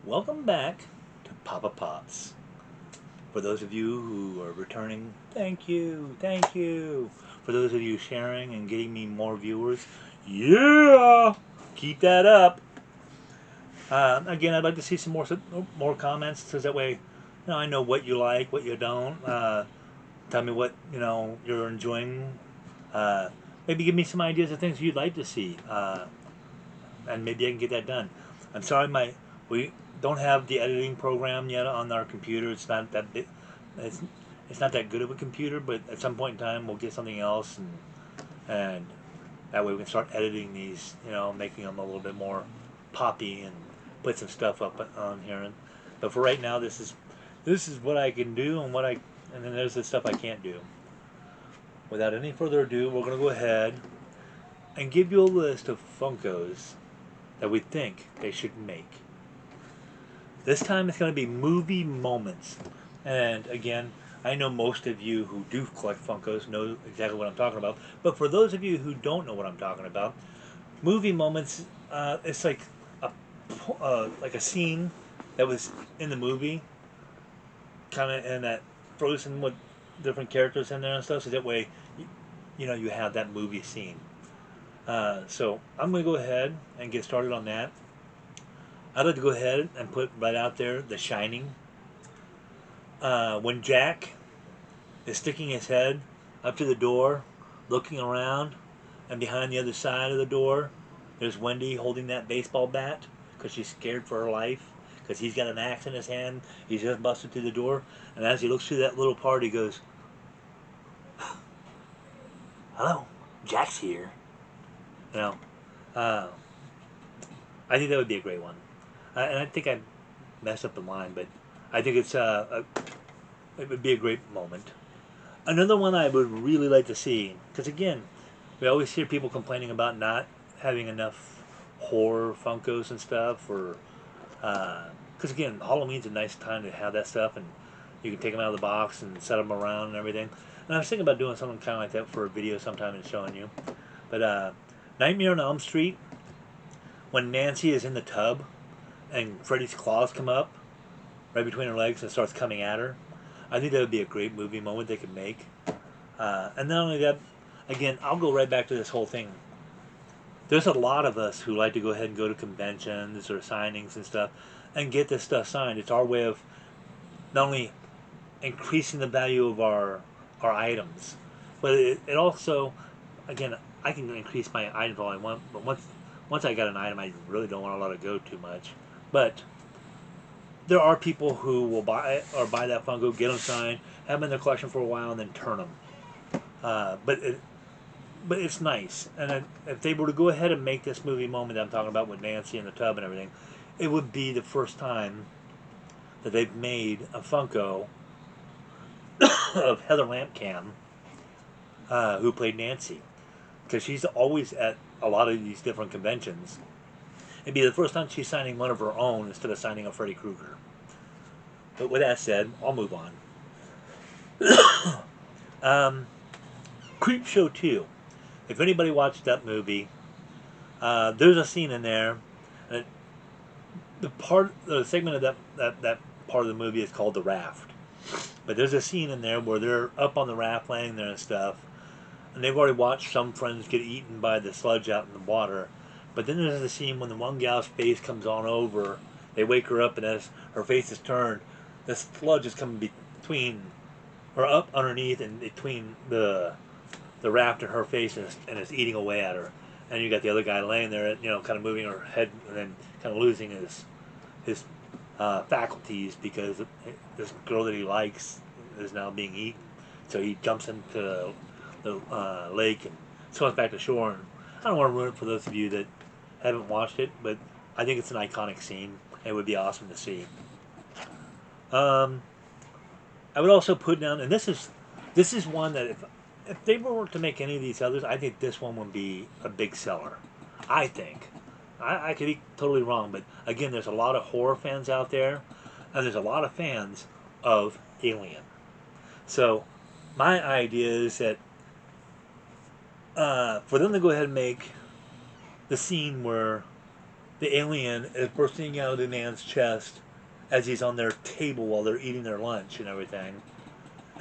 Welcome back to Papa Pops. For those of you who are returning, thank you, thank you. For those of you sharing and getting me more viewers, yeah, keep that up. Again, I'd like to see some more comments, so that way, I know what you like, what you don't. Tell me what you're enjoying. Uh, Maybe give me some ideas of things you'd like to see, and maybe I can get that done. I'm sorry, we don't have the editing program yet on our computer. It's not that big. It's it's not that good of a computer, but at some point in time we'll get something else, and that way we can start editing these. Making them a little bit more poppy and put some stuff up on here. But for right now, this is what I can do, and then there's the stuff I can't do. Without any further ado, we're gonna go ahead and give you a list of Funkos that we think they should make. This time it's going to be movie moments. And again, I know most of you who do collect Funkos know exactly what I'm talking about. But for those of you who don't know what I'm talking about, movie moments, it's a like a scene that was in the movie, kind of in that frozen with different characters in there and stuff. So that way, you have that movie scene. So I'm going to go ahead and get started on that. I'd like to go ahead and put right out there The Shining. When Jack is sticking his head up to the door, looking around, and behind the other side of the door, there's Wendy holding that baseball bat because she's scared for her life because he's got an axe in his hand. He's just busted through the door, and as he looks through that little part, he goes, "Hello, Jack's here." You know, uh, I think that would be a great one. And I think I messed up the line, but I think it would be a great moment. Another one I would really like to see, because again, we always hear people complaining about not having enough horror Funkos and stuff, or because again, Halloween's a nice time to have that stuff, and you can take them out of the box and set them around and everything. And I was thinking about doing something kind of like that for a video sometime and showing you. But Nightmare on Elm Street, when Nancy is in the tub and Freddy's claws come up right between her legs and starts coming at her, I think that would be a great movie moment they could make. And not only that, again, I'll go right back to this whole thing. There's a lot of us who like to go ahead and go to conventions or signings and stuff and get this stuff signed. It's our way of not only increasing the value of our items, but it also, again, I can increase my items all I want, but once I got an item, I really don't want to let it go too much. But there are people who will buy that Funko, get them signed, have them in their collection for a while, and then turn them. Uh, but it, but it's nice. And if they were to go ahead and make this movie moment that I'm talking about with Nancy in the tub and everything, it would be the first time that they've made a Funko of Heather Lampcam, who played Nancy, because she's always at a lot of these different conventions. It'd be the first time she's signing one of her own instead of signing a Freddy Krueger. But with that said, I'll move on. um, Creep Show 2. If anybody watched that movie, there's a scene in there. Uh, the segment of that part of the movie is called The Raft. But there's a scene in there where they're up on the raft laying there and stuff. And they've already watched some friends get eaten by the sludge out in the water. But then there's a scene when the one gal's face comes on over. They wake her up, and as her face is turned, the sludge is coming between, or up underneath and between the raft and her face, and it's eating away at her. And you got the other guy laying there, kind of moving her head and then kind of losing his faculties because this girl that he likes is now being eaten. So he jumps into the lake and swims back to shore. And I don't want to ruin it for those of you that haven't watched it, but I think it's an iconic scene. It would be awesome to see. Um, I would also put down, and this is one that if they were to make any of these others, I think this one would be a big seller. I think. I could be totally wrong, but again, there's a lot of horror fans out there, and there's a lot of fans of Alien. So, my idea is that for them to go ahead and make the scene where the alien is bursting out of the man's chest as he's on their table while they're eating their lunch and everything.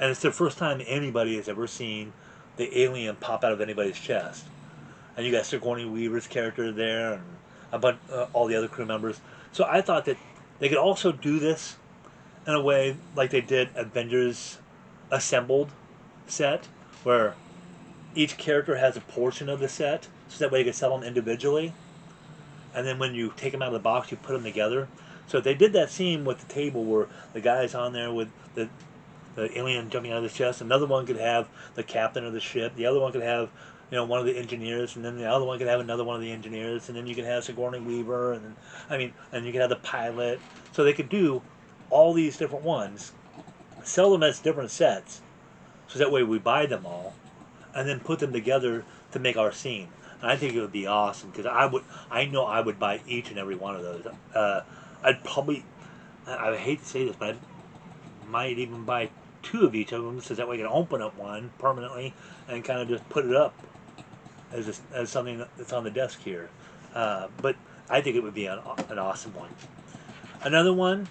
And it's the first time anybody has ever seen the alien pop out of anybody's chest. And you got Sigourney Weaver's character there, and a bunch, all the other crew members. So I thought that they could also do this in a way like they did Avengers Assembled set, where each character has a portion of the set, so that way you can sell them individually. And then when you take them out of the box, you put them together. So they did that scene with the table where the guy's on there with the alien jumping out of his chest. Another one could have the captain of the ship. The other one could have, one of the engineers, and then the other one could have another one of the engineers, and then you could have Sigourney Weaver, and and you could have the pilot. So they could do all these different ones, sell them as different sets, so that way we buy them all, and then put them together to make our scene. And I think it would be awesome because I know I would buy each and every one of those. I'd probably, I would hate to say this, but I might even buy two of each of them, so that way I can open up one permanently and kind of just put it up as something that's on the desk here. But I think it would be an awesome one. Another one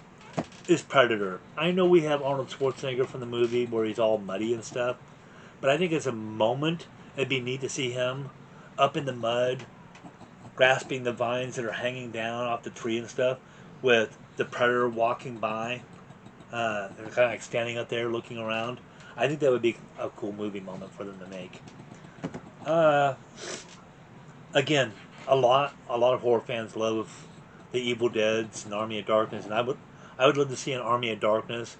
is Predator. I know we have Arnold Schwarzenegger from the movie where he's all muddy and stuff, but I think as a moment, it'd be neat to see him up in the mud, grasping the vines that are hanging down off the tree and stuff, with the Predator walking by, and kind of like standing up there looking around. I think that would be a cool movie moment for them to make. Again, a lot of horror fans love the Evil Dead's and Army of Darkness, and I would love to see an Army of Darkness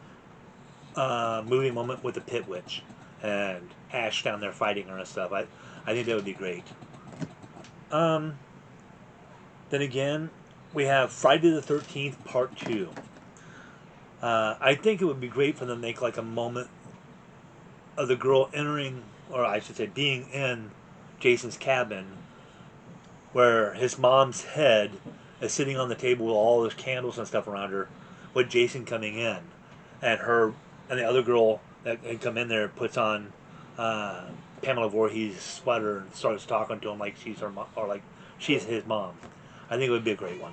movie moment with the Pit Witch and Ash down there fighting her and stuff. I think that would be great. Then again, we have Friday the 13th Part 2. I think it would be great for them to make like a moment of the girl entering, or I should say being in Jason's cabin, where his mom's head is sitting on the table with all those candles and stuff around her, with Jason coming in, and her and the other girl that had come in there puts on Pamela Voorhees' sweater and starts talking to him like she's her mom, or like she's his mom. I think it would be a great one.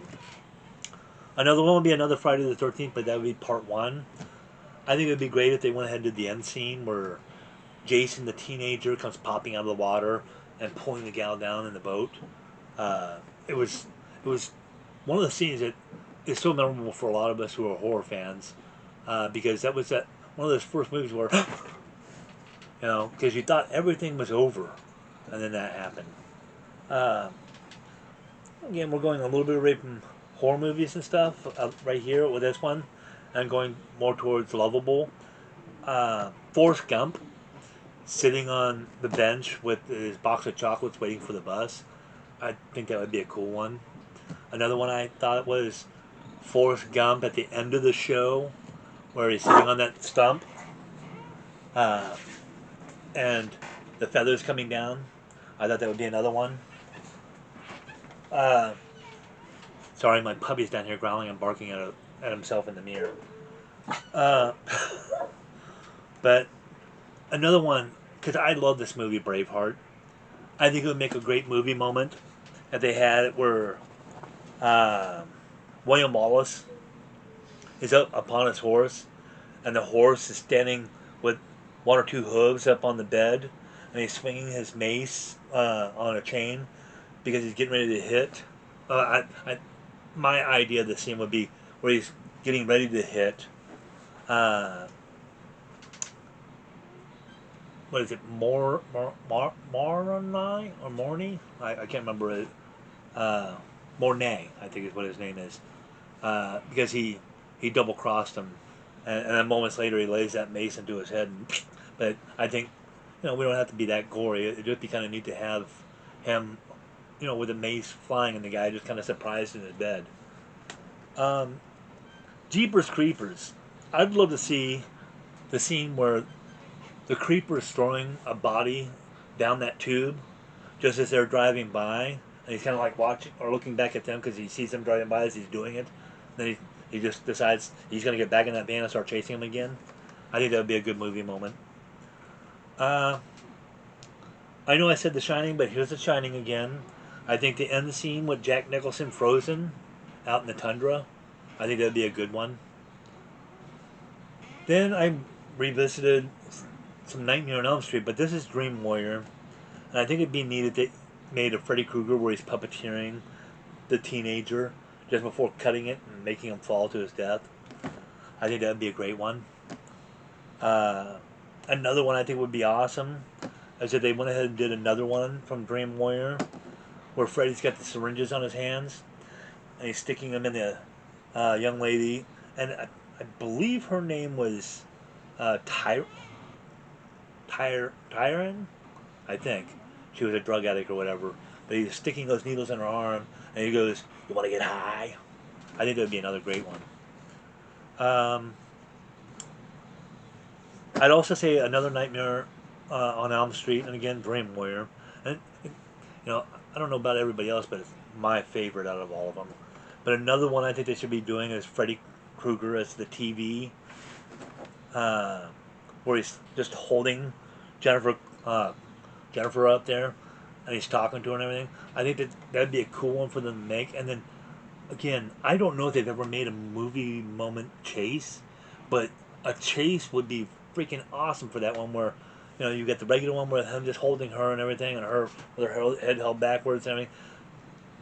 Another one would be another Friday the 13th, but that would be part 1. I think it would be great if they went ahead and did the end scene where Jason, the teenager, comes popping out of the water and pulling the gal down in the boat. It was one of the scenes that is so memorable for a lot of us who are horror fans, because that was one of those first movies where because you thought everything was over, and then that happened. Again, we're going a little bit away from horror movies and stuff right here with this one, and going more towards lovable. Forrest Gump sitting on the bench with his box of chocolates waiting for the bus. I think that would be a cool one. Another one I thought was Forrest Gump at the end of the show, where he's sitting on that stump, and the feathers coming down. I thought that would be another one. Sorry, my puppy's down here growling and barking at himself in the mirror. But another one, because I love this movie, Braveheart. I think it would make a great movie moment if they had it where William Wallace is up upon his horse, and the horse is standing with one or two hooves up on the bed, and he's swinging his mace on a chain because he's getting ready to hit. My idea of the scene would be where he's getting ready to hit. What is it? Moroni or Morny? I can't remember it. Mornay, I think is what his name is. Because he double crossed him, and then moments later he lays that mace into his head. But I think we don't have to be that gory. It'd just be kind of neat to have him, with a mace flying and the guy just kind of surprised in his bed. Jeepers Creepers. I'd love to see the scene where the creeper is throwing a body down that tube just as they're driving by, and he's kind of like watching or looking back at them because he sees them driving by as he's doing it. Then he just decides he's going to get back in that van and start chasing him again. I think that would be a good movie moment. I know I said The Shining, but here's The Shining again. I think the end scene with Jack Nicholson frozen out in the tundra, I think that'd be a good one. Then I revisited some Nightmare on Elm Street, but this is Dream Warrior, and I think it'd be neat if they made a Freddy Krueger where he's puppeteering the teenager just before cutting it and making him fall to his death. I think that'd be a great one. Uh, Another one I think would be awesome is if they went ahead and did another one from Dream Warrior where Freddy's got the syringes on his hands and he's sticking them in the young lady, and I believe her name was Tyron, I think. She was a drug addict or whatever. But he's sticking those needles in her arm, and he goes, "You want to get high?" I think that would be another great one. I'd also say another Nightmare on Elm Street, and again, Dream Warrior. And, I don't know about everybody else, but it's my favorite out of all of them. But another one I think they should be doing is Freddy Krueger as the TV, where he's just holding Jennifer Jennifer up there, and he's talking to her and everything. I think that'd be a cool one for them to make. And then again, I don't know if they've ever made a movie moment chase, but a chase would be freaking awesome for that one where, you get the regular one with him just holding her and everything, and her with her head held backwards and everything,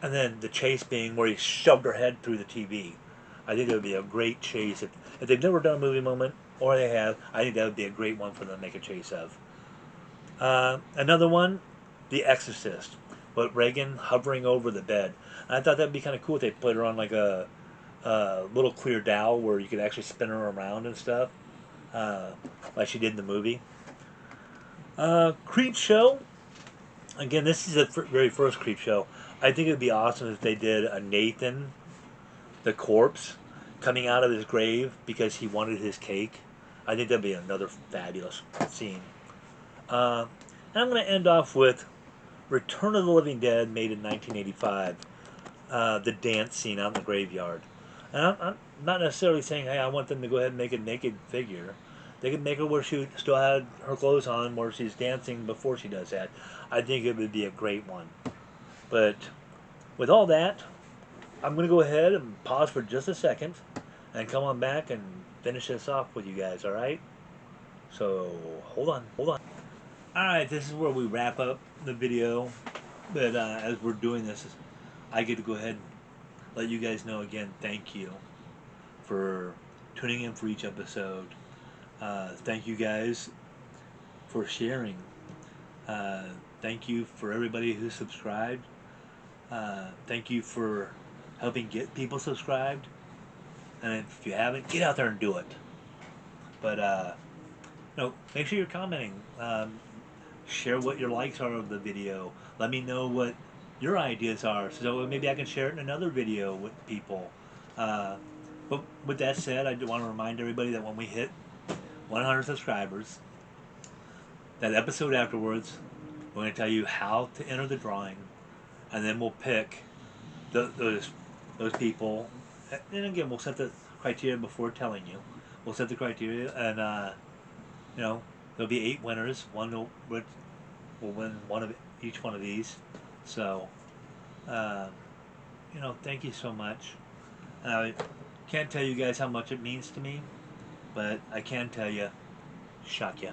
and then the chase being where he shoved her head through the TV. I think it would be a great chase. If they've never done a movie moment, or they have, I think that would be a great one for them to make a chase of. Another one, The Exorcist, with Reagan hovering over the bed. And I thought that'd be kind of cool if they put her on like a little clear dowel where you could actually spin her around and stuff, like she did in the movie. Creep Show. Again, this is the very first Creep Show. I think it would be awesome if they did a Nathan, the corpse, coming out of his grave because he wanted his cake. I think that'd be another fabulous scene. And I'm going to end off with Return of the Living Dead, made in 1985. The dance scene out in the graveyard. And I'm not necessarily saying, hey, I want them to go ahead and make a naked figure. They could make her where she still had her clothes on, where she's dancing before she does that. I think it would be a great one. But with all that, I'm going to go ahead and pause for just a second and come on back and finish this off with you guys, alright? So, hold on. Alright, this is where we wrap up the video. But as we're doing this, I get to go ahead and let you guys know again, thank you for tuning in for each episode. Thank you guys for sharing. Thank you for everybody who subscribed. Thank you for helping get people subscribed. And if you haven't, get out there and do it. But make sure you're commenting. Share what your likes are of the video. Let me know what your ideas are, so maybe I can share it in another video with people. But with that said, I do want to remind everybody that when we hit 100 subscribers, that episode afterwards, we're going to tell you how to enter the drawing, and then we'll pick those people. And again, we'll set the criteria before telling you. We'll set the criteria, and there'll be 8 winners. One will win one of each one of these. So, thank you so much. And I can't tell you guys how much it means to me, but I can tell you, shock ya.